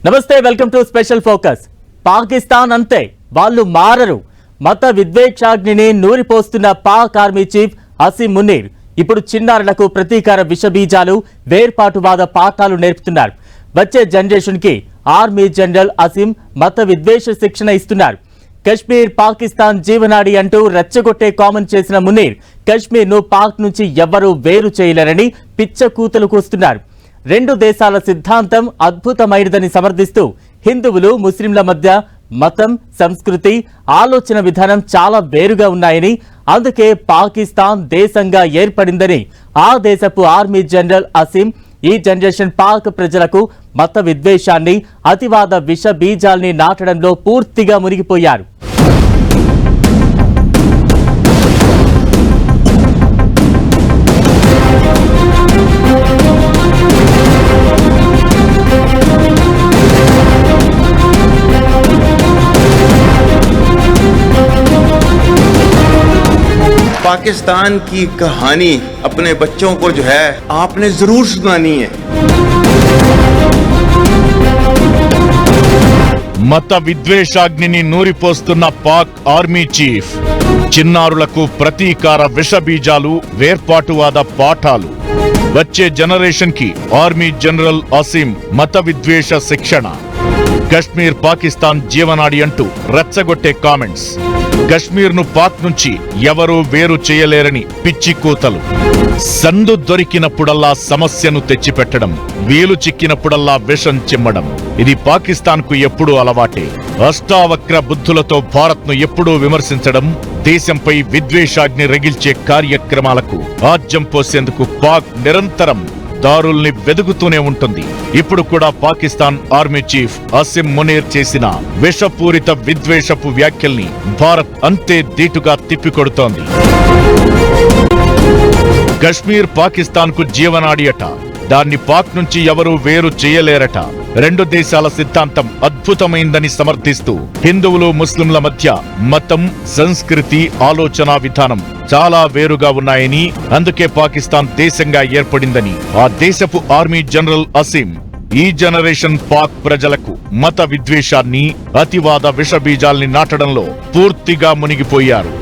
నమస్తే, welcome to special focus. Pakistan అంతే, వాళ్ళు మారరు. మత విద్వేషాగ్నిని నూరిపోస్తున్న పాక్ ఆర్మీ చీఫ్ అసీం మునీర్ ఇప్పుడు చిన్నారులకు ప్రతీకార విషబీజాలు, వేర్పాటువాద పాఠాలు నేర్పుతున్నారు. వచ్చే జనరేషన్ కి ఆర్మీ జనరల్ అసీం మత విద్వేష శిక్షణ ఇస్తున్నారు. కశ్మీర్ పాకిస్తాన్ జీవనాడి అంటూ రెచ్చగొట్టే కామెంట్ చేసిన మునీర్ కశ్మీర్ ను పాక్ నుంచి ఎవ్వరూ వేరు చేయలేరని పిచ్చ కూతలు కూస్తున్నారు. రెండు దేశాల సిద్ధాంతం అద్భుతమైనదని సమర్థిస్తూ హిందువులు ముస్లింల మధ్య మతం, సంస్కృతి, ఆలోచన విధానం చాలా వేరుగా ఉన్నాయని, అందుకే పాకిస్తాన్ దేశంగా ఏర్పడిందని ఆ దేశపు ఆర్మీ జనరల్ అసీం ఈ జనరేషన్ పాక్ ప్రజలకు మత విద్వేషాన్ని, అతివాద విష బీజాల్ని నాటడంలో పూర్తిగా మునిగిపోయారు. पाकिस्तान की कहानी अपने बच्चों को जो है आपने जरूर सुनानी है. మత విద్వేషాగ్నిని నూరిపోస్తున్న పాక్ ఆర్మీ చీఫ్ చిన్నారులకు ప్రతీకార విషబీజాలు, వేర్పాటువాద పాఠాలు. వచ్చే జనరేషన్ కి ఆర్మీ జనరల్ అసీం మత విద్వేష శిక్షణ. కశ్మీర్ పాకిస్తాన్ జీవనాడి అంటూ రెచ్చగొట్టే కామెంట్స్. కశ్మీర్ ను పాక్ నుంచి ఎవరూ వేరు చేయలేరని పిచ్చి కూతలు. సందు దొరికినప్పుడల్లా సమస్యను తెచ్చిపెట్టడం, వీలు చిక్కినప్పుడల్లా విషం చిమ్మడం. ఇది పాకిస్తాన్ కు ఎప్పుడూ అలవాటే. అష్టావక్ర బుద్ధులతో భారత్ ను ఎప్పుడూ విమర్శించడం, దేశంపై విద్వేషాగ్ని రగిల్చే కార్యక్రమాలకు ఆజ్యం పోసేందుకు పాక్ నిరంతరం దారుల్ని వెదుగుతూనే ఉంటుంది. ఇప్పుడు కూడా పాకిస్తాన్ ఆర్మీ చీఫ్ అసీం మునీర్ చేసిన విషపూరిత విద్వేషపు వ్యాఖ్యల్ని భారత్ అంతే ధీటుగా తిప్పికొడుతోంది. కశ్మీర్ పాకిస్తాన్ కు జీవనాడి అట, దాన్ని పాక్ నుంచి ఎవరూ వేరు చేయలేరట. రెండు దేశాల సిద్ధాంతం అద్భుతమైందని సమర్థిస్తూ హిందువులు ముస్లింల మధ్య మతం, సంస్కృతి, ఆలోచన విధానం చాలా వేరుగా ఉన్నాయని, అందుకే పాకిస్తాన్ దేశంగా ఏర్పడిందని ఆ దేశపు ఆర్మీ జనరల్ అసీం ఈ జనరేషన్ పాక్ ప్రజలకు మత విద్వేషాన్ని, అతివాద విషబీజాల్ని నాటడంలో పూర్తిగా మునిగిపోయారు.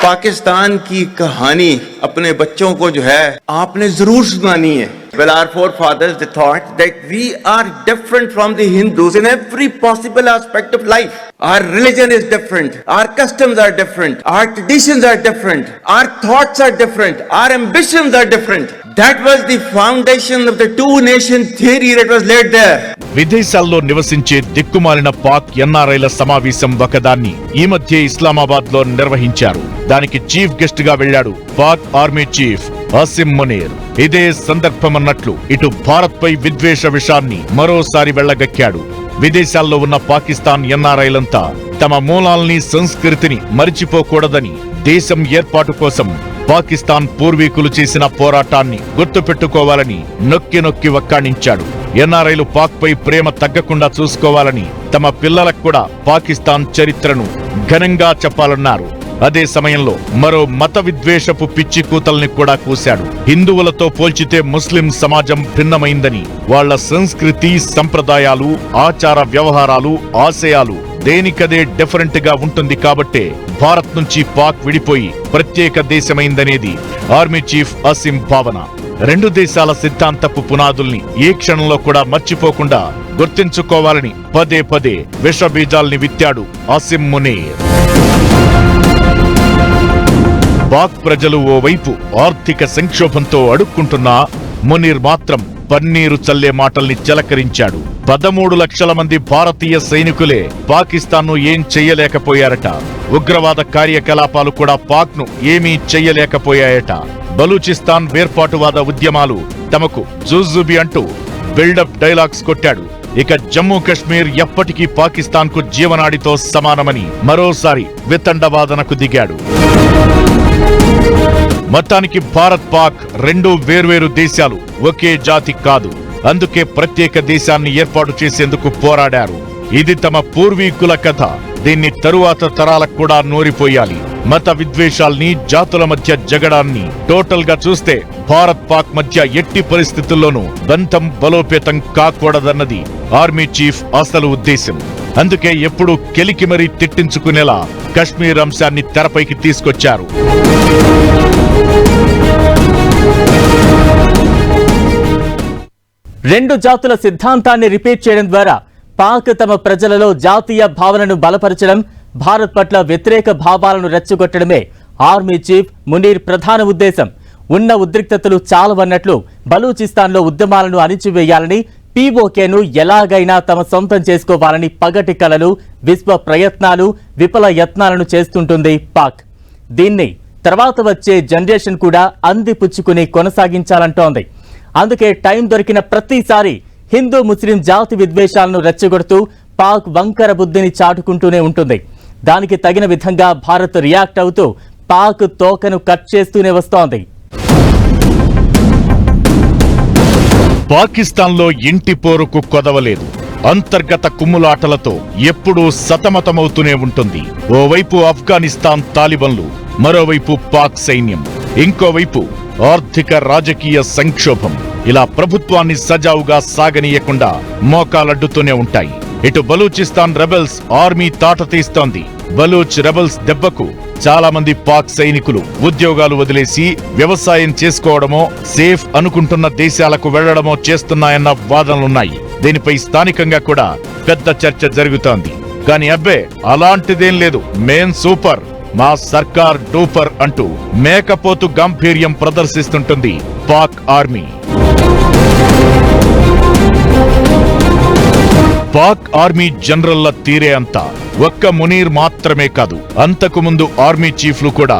पाकिस्तान की कहानी अपने बच्चों को जो है आपने जरूर सुनानी है. Well, our forefathers they thought that we are different from the Hindus in every possible aspect of life. Our religion is different, our customs are different, our traditions are different, our thoughts are different, our ambitions are different. That was the foundation of the two nation theory that was laid there. విదేశాల్లో నివసించే దిక్కుమాలిన పాక్ ఎన్ఆర్ఐల సమావేశం ఒకదాన్ని ఈ మధ్య ఇస్లామాబాద్ లో నిర్వహించారు. దానికి చీఫ్ గెస్ట్ గా వెళ్లాడు పాక్ ఆర్మీ చీఫ్ అసీం మునీర్. ఇదే సందర్భమన్నట్లు ఇటు భారత్ పై విద్వేష విషాన్ని మరోసారి వెళ్లగక్కాడు. విదేశాల్లో ఉన్న పాకిస్తాన్ ఎన్ఆర్ఐలంతా తమ మూలాల్ని, సంస్కృతిని మరిచిపోకూడదని, దేశం ఏర్పాటు కోసం పాకిస్తాన్ పూర్వీకులు చేసిన పోరాటాన్ని గుర్తుపెట్టుకోవాలని నొక్కి నొక్కి వక్కాణించాడు. ఎన్ఆర్ఐలు పాక్ పై ప్రేమ తగ్గకుండా చూసుకోవాలని, తమ పిల్లలకు కూడా పాకిస్తాన్ చరిత్రను ఘనంగా చెప్పాలన్నారు. అదే సమయంలో మరో మత విద్వేషపు పిచ్చి కూతల్ని కూడా కూశాడు. హిందువులతో పోల్చితే ముస్లిం సమాజం భిన్నమైందని, వాళ్ల సంస్కృతి, సంప్రదాయాలు, ఆచార వ్యవహారాలు, ఆశయాలు దేనికదే డిఫరెంట్ గా ఉంటుంది కాబట్టే భారత్ నుంచి పాక్ విడిపోయి ప్రత్యేక దేశమైందనేది ఆర్మీ చీఫ్ అసీం భావన. రెండు దేశాల సిద్ధాంతపు పునాదుల్ని ఏ క్షణంలో కూడా మర్చిపోకుండా గుర్తించుకోవాలని పదే పదే విషబీజాల్ని విత్తాడు అసీం మునీర్. పాక్ ప్రజలు ఓవైపు ఆర్థిక సంక్షోభంతో అడుక్కుంటున్నా మునీర్ మాత్రం పన్నీరు చల్లే మాటల్ని చిలకరించాడు. 13 లక్షల మంది భారతీయ సైనికులే పాకిస్తాన్ను ఏం చెయ్యలేకపోయారట. ఉగ్రవాద కార్యకలాపాలు కూడా పాక్ ను ఏమీ చెయ్యలేకపోయాయట. బలూచిస్తాన్ వేర్పాటువాద ఉద్యమాలు తమకు జూజుబి అంటూ బిల్డప్ డైలాగ్స్ కొట్టాడు. ఇక జమ్మూ కశ్మీర్ ఎప్పటికీ పాకిస్తాన్ కు జీవనాడితో సమానమని మరోసారి వితండవాదనకు దిగాడు. మొత్తానికి భారత్, పాక్ రెండు వేర్వేరు దేశాలు, ఒకే జాతి కాదు. అందుకే ప్రత్యేక దేశాన్ని ఏర్పాటు చేసేందుకు పోరాడారు. ఇది తమ పూర్వీకుల కథ. దీన్ని తరువాత తరాలకు కూడా నూరిపోయాలి. మత విద్వేషాల్ని, జాతుల మధ్య జగడాన్ని టోటల్ గా చూస్తే భారత్ పాక్ మధ్య ఎట్టి పరిస్థితుల్లోనూ బంధం బలోపేతం కాకూడదన్నది ఆర్మీ చీఫ్ అసలు ఉద్దేశం. అందుకే ఎప్పుడూ కెలికి మరీ తిట్టించుకునేలా కశ్మీర్ అంశాన్ని తెరపైకి తీసుకొచ్చారు. రెండు జాతుల సిద్ధాంతాన్ని రిపీట్ చేయడం ద్వారా పాక్ తమ ప్రజలలో జాతీయ భావనను బలపరచడం, భారత్ పట్ల వ్యతిరేక భావాలను రెచ్చగొట్టడమే ఆర్మీ చీఫ్ మునీర్ ప్రధాన ఉద్దేశం. ఉన్న ఉద్రిక్తతలు చాలవన్నట్లు బలూచిస్తాన్లో ఉద్యమాలను అణిచివేయాలని, పీఓకేను ఎలాగైనా తమ సొంతం చేసుకోవాలని పగటి కలలు, విశ్వ ప్రయత్నాలు, విఫల యత్నాలను చేస్తుంటుంది పాక్. దీన్ని తర్వాత వచ్చే జనరేషన్ కూడా అందిపుచ్చుకుని కొనసాగించాలంటోంది. అందుకే టైం దొరికిన ప్రతిసారి హిందూ ముస్లిం జాతి విద్వేషాలను రెచ్చగొడుతూ పాక్ వంకర బుద్ధిని చాటుకుంటూనే ఉంటుంది. దానికి తగిన విధంగా భారత్ రియాక్ట్ అవుతూ పాక్ తోకను కట్ చేస్తూనే వస్తోంది. పాకిస్తాన్లో ఇంటి పోరుకు కొదవలేదు. అంతర్గత కుమ్ములాటలతో ఎప్పుడూ సతమతమవుతూనే ఉంటుంది. ఓవైపు ఆఫ్ఘనిస్తాన్ తాలిబన్లు, మరోవైపు పాక్ సైన్యం, ఇంకోవైపు ఆర్థిక రాజకీయ సంక్షోభం. ఇలా ప్రభుత్వాన్ని సజావుగా సాగనీయకుండా మోకాలడ్డుతూనే ఉంటాయి. ఇటు బలూచిస్తాన్ రెబెల్స్ ఆర్మీ తాట తీస్తోంది. బలూచ్ రెబెల్స్ దెబ్బకు చాలా మంది పాక్ సైనికులు ఉద్యోగాలు వదిలేసి వ్యవసాయం చేసుకోవడమో, సేఫ్ అనుకుంటున్న దేశాలకు వెళ్లడమో చేస్తున్నాయన్న వాదనలున్నాయి. దీనిపై స్థానికంగా కూడా పెద్ద చర్చ జరుగుతోంది. కానీ అబ్బే, అలాంటిదేం లేదు, మేం సూపర్, మా సర్కార్ డూపర్ అంటూ మేకపోతు గాంభీర్యం ప్రదర్శిస్తుంటుంది పాక్ ఆర్మీ. పాక్ ఆర్మీ జనరల్ల తీరే అంతా ఒక్క మునీర్ మాత్రమే కాదు, అంతకు ముందు ఆర్మీ చీఫ్లు కూడా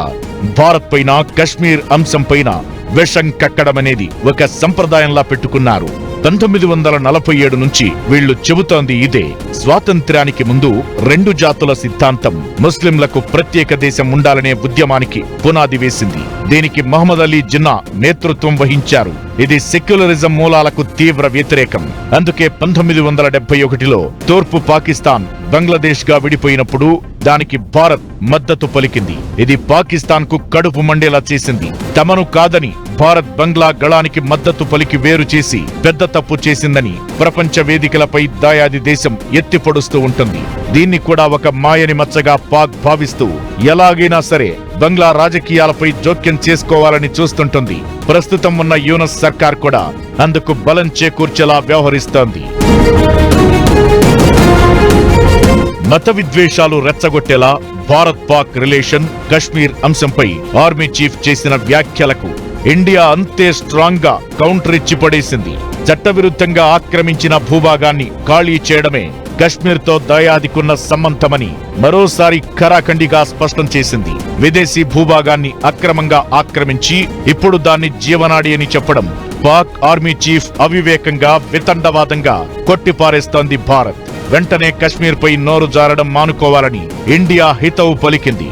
భారత్ పైన, కశ్మీర్ అంశం పైన విషం కక్కడమనేది ఒక సంప్రదాయంలా పెట్టుకున్నారు. 1947 నుంచి వీళ్లు చెబుతోంది ఇదే. స్వాతంత్ర్యానికి ముందు రెండు జాతుల సిద్ధాంతం ముస్లింలకు ప్రత్యేక దేశం ఉండాలనే ఉద్యమానికి పునాది వేసింది. దీనికి మహమ్మద్ అలీ జిన్నా నేతృత్వం వహించారు. ఇది సెక్యులరిజం మూలాలకు తీవ్ర వ్యతిరేకం. అందుకే 1971లో తూర్పు పాకిస్తాన్ బంగ్లాదేశ్ గా విడిపోయినప్పుడు దానికి భారత్ మద్దతు పలికింది. ఇది పాకిస్తాన్ కు కడుపు మండేలా చేసింది. తమను కాదని భారత్ బంగ్లా గళానికి మద్దతు పలికి వేరు చేసి పెద్ద తప్పు చేసిందని ప్రపంచ వేదికలపై దాయాది దేశం ఎత్తిపొడుస్తూ ఉంటుంది. దీన్ని కూడా ఒక మాయని మచ్చగా పాక్ భావిస్తూ ఎలాగైనా సరే బంగ్లా రాజకీయాలపై జోక్యం చేసుకోవాలని చూస్తుంటుంది. ప్రస్తుతం ఉన్న యూనస్ సర్కార్ కూడా అందుకు బలం చేకూర్చేలా వ్యవహరిస్తోంది. మత విద్వేషాలు రెచ్చగొట్టేలా భారత్ పాక్ రిలేషన్, కశ్మీర్ అంశంపై ఆర్మీ చీఫ్ చేసిన వ్యాఖ్యలకు ఇండియా అంతే స్ట్రాంగ్ గా కౌంటర్ ఇచ్చి పడేసింది. చట్టవిరుద్ధంగా ఆక్రమించిన భూభాగాన్ని ఖాళీ చేయడమే కశ్మీర్ తో దయాదికున్న సంబంధమని మరోసారి ఖరాఖండిగా స్పష్టం చేసింది. విదేశీ భూభాగాన్ని అక్రమంగా ఆక్రమించి ఇప్పుడు దాన్ని జీవనాడి అని చెప్పడం పాక్ ఆర్మీ చీఫ్ అవివేకంగా, వితండవాదంగా కొట్టిపారేస్తోంది భారత్. వెంటనే కశ్మీర్ పై నోరు జారడం మానుకోవాలని ఇండియా హితవు పలికింది.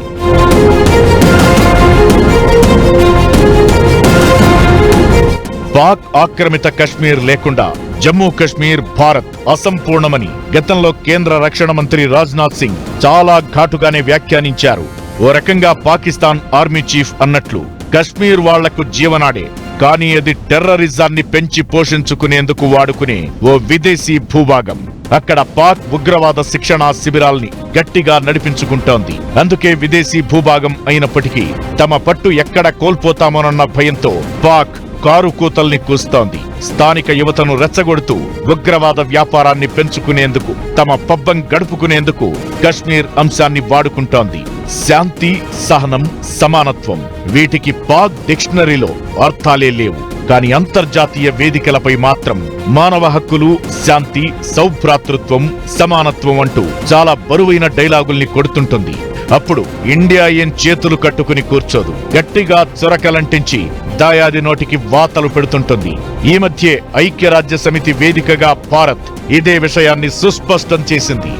పాక్ ఆక్రమిత కశ్మీర్ లేకుండా జమ్మూ కశ్మీర్ భారత్ అసంపూర్ణమని గతంలో కేంద్ర రక్షణ మంత్రి రాజ్నాథ్ సింగ్ చాలా ఘాటుగానే వ్యాఖ్యానించారు. ఓ రకంగా పాకిస్తాన్ ఆర్మీ చీఫ్ అన్నట్లు కశ్మీర్ వాళ్లకు జీవనాడే, కానీ అది టెర్రరిజాన్ని పెంచి పోషించుకునేందుకు వాడుకునే ఓ విదేశీ భూభాగం. అక్కడ పాక్ ఉగ్రవాద శిక్షణా శిబిరాల్ని గట్టిగా నడిపించుకుంటోంది. అందుకే విదేశీ భూభాగం అయినప్పటికీ తమ పట్టు ఎక్కడ కోల్పోతామోనన్న భయంతో పాక్ కారు కూతల్ని కూస్తోంది. స్థానిక యువతను రెచ్చగొడుతూ ఉగ్రవాద వ్యాపారాన్ని పెంచుకునేందుకు, తమ పబ్బం గడుపుకునేందుకు కశ్మీర్ అంశాన్ని వాడుకుంటోంది. శాంతి, సహనం, సమానత్వం వీటికి పాక్ డిక్షనరీలో అర్థాలే లేవు. కానీ అంతర్జాతీయ వేదికలపై మాత్రం మానవ హక్కులు, శాంతి, సౌభ్రాతృత్వం, సమానత్వం అంటూ చాలా బరువైన డైలాగుల్ని కొడుతుంటుంది. అప్పుడు ఇండియా ఏం చేతులు కట్టుకుని కూర్చోదు. గట్టిగా చొరకలంటించి దాయాది నోటికి వాతలు పెడుతుంటుంది. ఈ మధ్యే ఐక్యరాజ్య సమితి వేదికగా భారత్ ఇదే విషయాన్ని సుస్పష్టం చేసింది.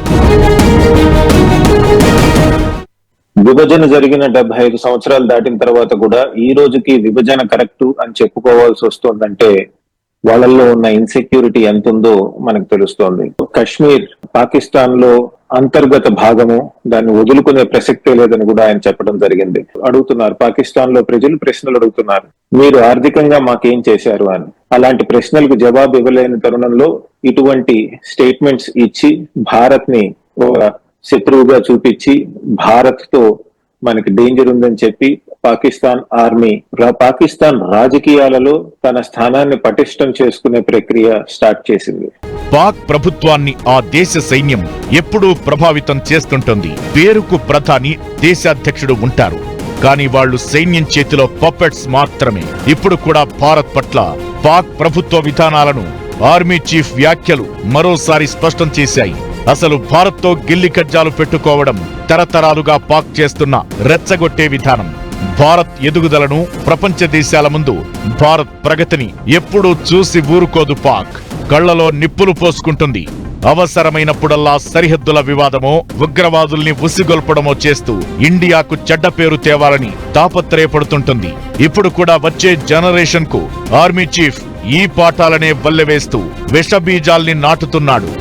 విభజన జరిగిన 75 సంవత్సరాలు దాటిన తర్వాత కూడా ఈ రోజుకి విభజన కరెక్ట్ అని చెప్పుకోవాల్సి వస్తుందంటే వాళ్ళల్లో ఉన్న ఇన్సెక్యూరిటీ ఎంత ఉందో మనకు తెలుస్తోంది. కశ్మీర్ పాకిస్తాన్ లో అంతర్గత భాగము, దాన్ని వదులుకునే ప్రసక్తే లేదని కూడా ఆయన చెప్పడం జరిగింది. అడుగుతున్నారు, పాకిస్తాన్ లో ప్రజలు ప్రశ్నలు అడుగుతున్నారు, మీరు ఆర్థికంగా మాకేం చేశారు అని. అలాంటి ప్రశ్నలకు జవాబు ఇవ్వలేని తరుణంలో ఇటువంటి స్టేట్మెంట్స్ ఇచ్చి భారత్ ని శత్రువుగా చూపించి భారత్ తో మనకి డేంజర్ ఉందని చెప్పి పాకిస్తాన్ ఆర్మీ పాకిస్తాన్ రాజకీయాలలో తన స్థానాన్ని పటిష్టం చేసుకునే ప్రక్రియ స్టార్ట్ చేసింది. పాక్ ప్రభుత్వాన్ని ఆ దేశ సైన్యం ఎప్పుడూ ప్రభావితం చేస్తుంటుంది. పేరుకు ప్రధాని, దేశాధ్యక్షుడు ఉంటారు, కానీ వాళ్ళు సైన్యం చేతిలో పప్పెట్స్ మాత్రమే. ఇప్పుడు కూడా భారత్ పట్ల పాక్ ప్రభుత్వ విధానాలను ఆర్మీ చీఫ్ వ్యాఖ్యలు మరోసారి స్పష్టం చేశాయి. అసలు భారత్తో గిల్లి కజ్జాలు పెట్టుకోవడం తరతరాలుగా పాక్ చేస్తున్న రెచ్చగొట్టే విధానం. భారత్ ఎదుగుదలను, ప్రపంచ దేశాల ముందు భారత్ ప్రగతిని ఎప్పుడూ చూసి ఊరుకోదు పాక్. కళ్లలో నిప్పులు పోసుకుంటుంది. అవసరమైనప్పుడల్లా సరిహద్దుల వివాదమో, ఉగ్రవాదుల్ని ఉసిగొల్పడమో చేస్తూ ఇండియాకు చెడ్డ పేరు తేవాలని తాపత్రయపడుతుంటుంది. ఇప్పుడు కూడా వచ్చే జనరేషన్ కు ఆర్మీ చీఫ్ ఈ పాఠాలనే వల్లెవేస్తూ విషబీజాల్ని నాటుతున్నాడు.